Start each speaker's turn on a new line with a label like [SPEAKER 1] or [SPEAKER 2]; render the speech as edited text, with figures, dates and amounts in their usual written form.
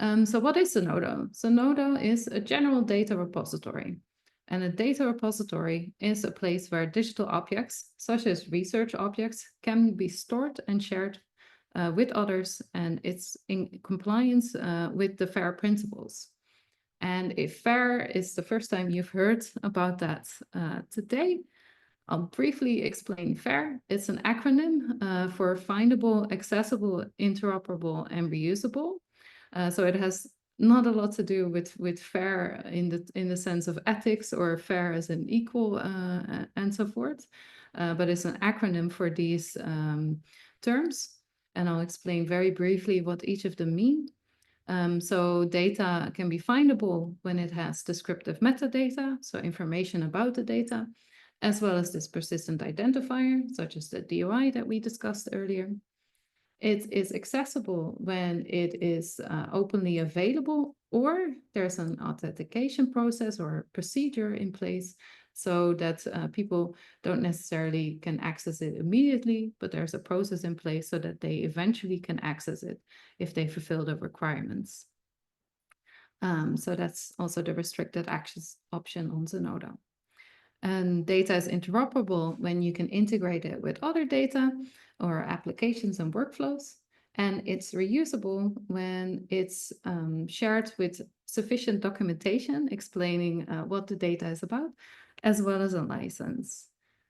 [SPEAKER 1] So what is Zenodo? Zenodo is a general data repository. And a data repository is a place where digital objects, such as research objects, can be stored and shared with others, and it's in compliance with the FAIR principles. And if FAIR is the first time you've heard about that today, I'll briefly explain FAIR. It's an acronym for Findable, Accessible, Interoperable, and Reusable. So it has not a lot to do with fair in the sense of ethics or fair as an equal and so forth, but it's an acronym for these terms, and I'll explain very briefly what each of them mean. So data can be findable when it has descriptive metadata, so information about the data, as well as this persistent identifier, such as the DOI that we discussed earlier. It is accessible when it is openly available, or there's an authentication process or procedure in place so that people don't necessarily can access it immediately, but there's a process in place so that they eventually can access it if they fulfill the requirements. So that's also the restricted access option on Zenodo. And data is interoperable when you can integrate it with other data or applications and workflows. And it's reusable when it's shared with sufficient documentation explaining what the data is about, as well as a license.